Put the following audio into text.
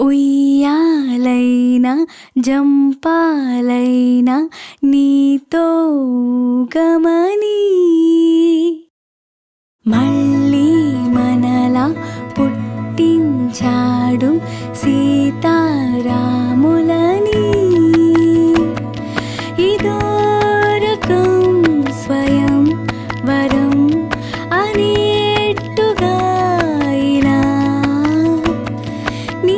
ఉయ్యాలైనా జంపాలైనా నీతో గమని మళ్ళీ మనలా పుట్టించాడు సీతారాములని ఇదో రకం స్వయం వరం అనేట్టుగా ఇలా నీ